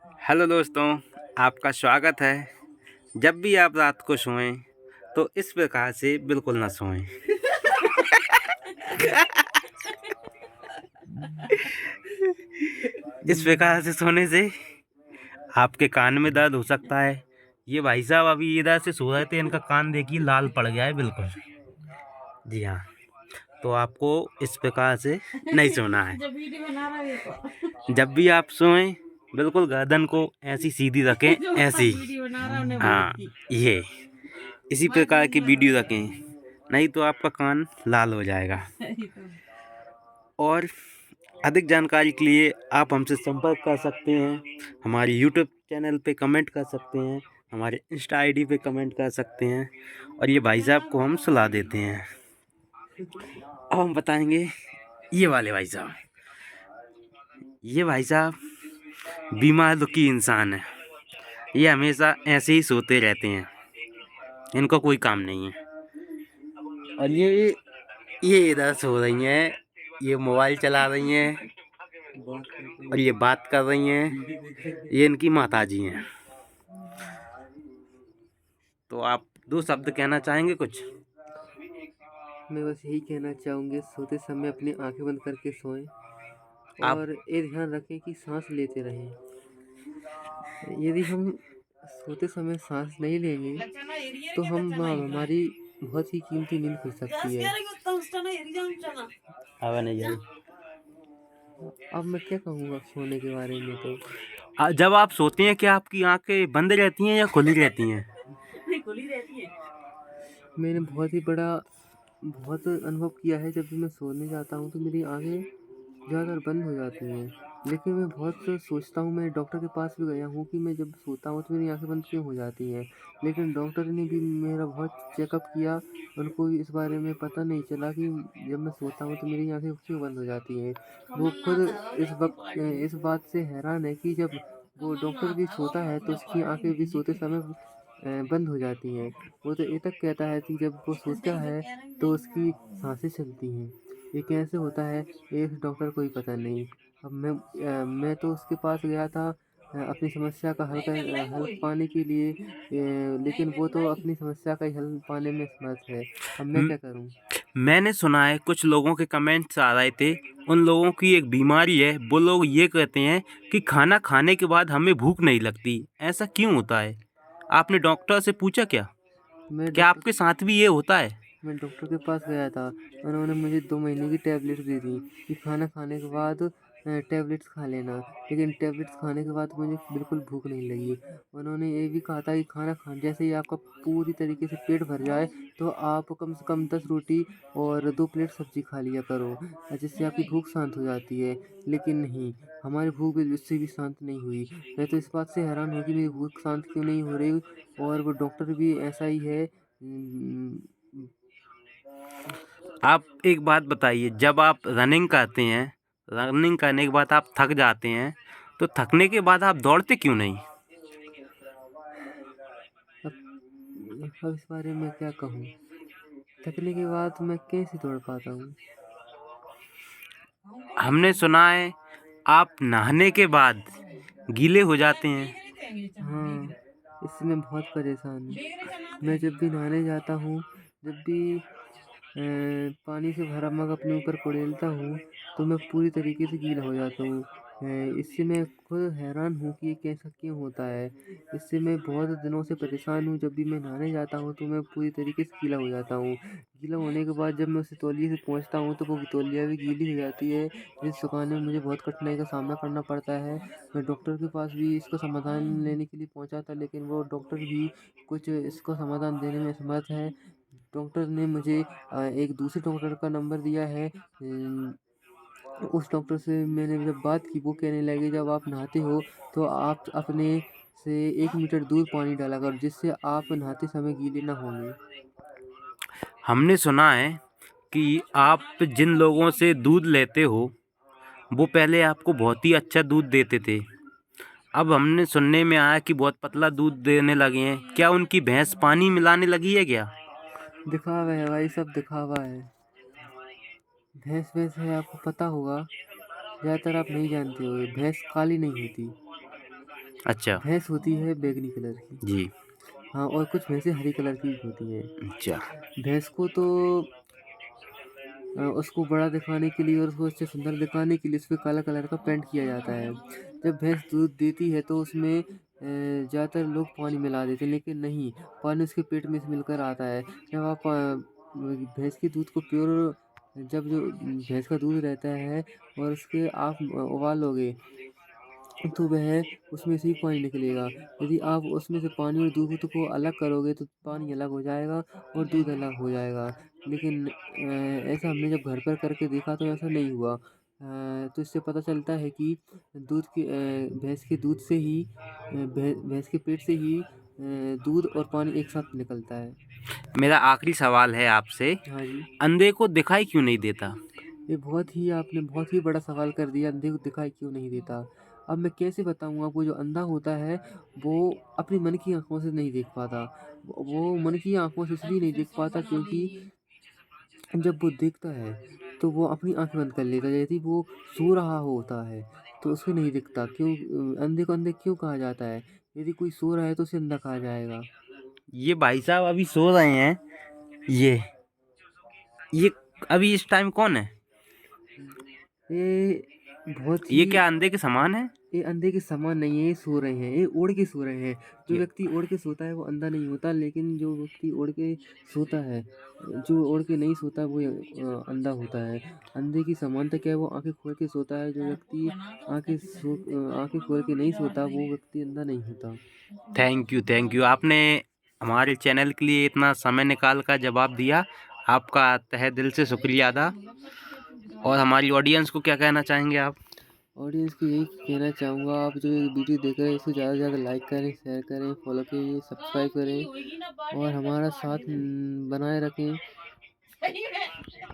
Hello दोस्तों, आपका स्वागत है। जब भी आप रात को सोएं तो इस प्रकार से बिल्कुल ना सोएं। इस प्रकार से सोने से आपके कान में दर्द हो सकता है। ये भाई साहब अभी इधर से सो रहे थे, इनका कान देखिए लाल पड़ गया है बिल्कुल। जी हाँ, तो आपको इस प्रकार से नहीं सोना है। जब भी आप सोएं बिल्कुल गर्दन को ऐसी सीधी रखें, ऐसी। हाँ, ये इसी प्रकार की वीडियो रखें, नहीं तो आपका कान लाल हो जाएगा। और अधिक जानकारी के लिए आप हमसे संपर्क कर सकते हैं। हमारे यूट्यूब चैनल पे कमेंट कर सकते हैं, हमारे इंस्टा आईडी पे कमेंट कर सकते हैं, और ये भाई साहब को हम सलाह देते हैं। अब हम बताएंगे ये वाले भाई साहब। ये भाई साहब बीमार दुखी इंसान है। ये हमेशा ऐसे ही सोते रहते हैं, इनको कोई काम नहीं है। और ये इधर सो रही हैं, ये मोबाइल चला रही हैं और ये बात कर रही हैं। ये इनकी माताजी हैं। तो आप दो शब्द कहना चाहेंगे कुछ? मैं बस यही कहना चाहूँगी, सोते समय अपनी आंखें बंद करके सोएं आप और ये ध्यान रखें कि सांस लेते रहें। यदि हम सोते समय सांस नहीं लेंगे तो हमारी बहुत ही कीमती नींद खुल सकती है। हवा नहीं आई। अब मैं क्या कहूँगा सोने के बारे में तो जब आप सोते हैं क्या आपकी आंखें बंद रहती हैं या खुली रहती हैं? मैंने बहुत अनुभव किया है। जब भी मैं सोने जाता हूँ तो मेरी आंखें ज़्यादातर बंद हो जाती हैं, लेकिन मैं बहुत सोचता हूँ। मैं डॉक्टर के पास भी गया हूँ कि मैं जब सोता हूँ तो मेरी आंखें बंद क्यों हो जाती हैं, लेकिन डॉक्टर ने भी मेरा बहुत चेकअप किया। उनको भी इस बारे में पता नहीं चला कि जब मैं सोता हूँ तो मेरी आंखें क्यों बंद हो जाती हैं। वो खुद इस बात से हैरान है कि जब वो डॉक्टर भी सोता है तो उसकी आंखें भी सोते समय बंद हो जाती हैं। वो तो ये तक कहता है कि जब वो सोता है तो उसकी सांसें चलती हैं। ये कैसे होता है ये डॉक्टर को ही पता नहीं। अब मैं तो उसके पास गया था अपनी समस्या का हल पाने के लिए, लेकिन वो तो अपनी समस्या का ही हल पाने में समर्थ है। अब मैं म- क्या करूं? मैंने सुना है कुछ लोगों के कमेंट्स आ रहे थे। उन लोगों की एक बीमारी है, वो लोग ये कहते हैं कि खाना खाने के बाद हमें भूख नहीं लगती। ऐसा क्यों होता है? आपने डॉक्टर से पूछा क्या? मैं क्या डॉक्टर आपके साथ भी ये होता है? मैं डॉक्टर के पास गया था। उन्होंने मुझे 2 महीने की टैबलेट दे दी कि खाना खाने के बाद टैबलेट्स खा लेना, लेकिन टैबलेट्स खाने के बाद मुझे बिल्कुल भूख नहीं लगी। उन्होंने ये भी कहा था कि खाना खा जैसे ही आपका पूरी तरीके से पेट भर जाए तो आप कम से कम 10 रोटी और 2 प्लेट सब्ज़ी खा लिया करो, जिससे आपकी भूख शांत हो जाती है। लेकिन नहीं, हमारी भूख भी उससे भी शांत नहीं हुई। मैं तो इस बात से हैरान हूँ कि मेरी भूख शांत क्यों नहीं हो रही, और वो डॉक्टर भी ऐसा ही है। आप एक बात बताइए, जब आप रनिंग करते हैं, रनिंग करने के बाद आप थक जाते हैं, तो थकने के बाद आप दौड़ते क्यों नहीं? अब इस बारे में क्या कहूँ? थकने के बाद मैं कैसे दौड़ पाता हूँ? हमने सुना है आप नहाने के बाद गीले हो जाते हैं। हाँ, इससे मैं बहुत परेशान हूँ। मैं जब भी नहाने जाता हूँ, जब भी पानी से भरा मग अपने ऊपर कुड़ेलता हूँ, तो मैं पूरी तरीके से गीला हो जाता हूँ। इससे मैं खुद हैरान हूँ कि ये कैसा क्यों होता है। इससे मैं बहुत दिनों से परेशान हूँ। जब भी मैं नहाने जाता हूँ तो मैं पूरी तरीके से गीला हो जाता हूँ। गीला होने के बाद जब मैं उस तौलिए से पोंछता हूँ तो वो तौलिया भी गीली हो जाती है, जिसे सुखाने में मुझे बहुत कठिनाई का सामना करना पड़ता है। मैं डॉक्टर के पास भी इसका समाधान लेने के लिए पहुँचा था, लेकिन वो डॉक्टर भी कुछ इसका समाधान देने में असमर्थ है। डॉक्टर ने मुझे एक दूसरे डॉक्टर का नंबर दिया है। उस डॉक्टर से मैंने जब बात की, वो कहने लगे जब आप नहाते हो तो आप अपने से 1 मीटर दूर पानी डाला करो, जिससे आप नहाते समय गीले ना होंगे। हमने सुना है कि आप जिन लोगों से दूध लेते हो, वो पहले आपको बहुत ही अच्छा दूध देते थे। अब हमने सुनने में आया कि बहुत पतला दूध देने लगे हैं। क्या उनकी भैंस पानी मिलाने लगी है क्या? दिखावा है भाई, सब दिखावा है। भैंस भैंस है, आपको पता होगा। ज़्यादातर आप नहीं जानते हो, भैंस काली नहीं होती। अच्छा। भैंस होती है बैंगनी कलर की। जी। हाँ, और कुछ भैंसें हरी कलर की भी होती हैं। अच्छा। भैंस को तो उसको बड़ा दिखाने के लिए और उसको अच्छे सुंदर दिखाने के लिए उसपे काला कलर का पेंट किया जाता है। जब भैंस दूध देती है तो उसमें ज़्यादातर लोग पानी मिला देते हैं, लेकिन नहीं, पानी उसके पेट में से मिलकर आता है। जब आप भैंस के दूध को प्योर जब जो भैंस का दूध रहता है और उसके आप उबालोगे तो वह उसमें से ही पानी निकलेगा। यदि आप उसमें से पानी और दूध को अलग करोगे तो पानी अलग हो जाएगा और दूध अलग हो जाएगा। लेकिन ऐसा हमने जब घर पर करके देखा तो ऐसा नहीं हुआ। तो इससे पता चलता है कि भैंस के दूध से ही भैंस के पेट से ही दूध और पानी एक साथ निकलता है। मेरा आखिरी सवाल है आपसे, हाँ जी। अंधे को दिखाई क्यों नहीं देता? ये आपने बहुत ही बड़ा सवाल कर दिया, अंधे को दिखाई क्यों नहीं देता। अब मैं कैसे बताऊँ आपको, जो अंधा होता है वो अपनी मन की आँखों से नहीं देख पाता। वो मन की आँखों से इसलिए नहीं देख पाता क्योंकि जब वो देखता है तो वो अपनी आँखें बंद कर लेता है। यदि वो सो रहा होता है तो उसे नहीं दिखता। क्यों अंधे को अंधे क्यों कहा जाता है? यदि कोई सो रहा है तो उसे अंधा कहा जाएगा। ये भाई साहब अभी सो रहे हैं। ये ये अभी इस टाइम कौन है? ये बहुत ये ही क्या अंधे के समान है? ये अंधे के समान नहीं है, ये सो रहे हैं, ये ओढ़ के सो रहे हैं। जो ये व्यक्ति ओढ़ के सोता है वो अंधा नहीं होता, लेकिन जो व्यक्ति ओढ़ के सोता है, जो ओढ़ के नहीं सोता वो अंधा होता है। अंधे की समानता क्या है, वो आँखें खोल के सोता है। जो व्यक्ति आँखें खोल के नहीं सोता वो व्यक्ति अंधा नहीं होता। थैंक यू आपने हमारे चैनल के लिए इतना समय निकाल कर जवाब दिया। आपका तहे दिल से शुक्रिया अदा। और हमारी ऑडियंस को क्या कहना चाहेंगे आप? ऑडियंस को यही कहना चाहूँगा, आप जो ये वीडियो देख रहे हैं इसे ज़्यादा से ज़्यादा लाइक करें, शेयर करें, फॉलो करिए, सब्सक्राइब करें और हमारा साथ बनाए रखें।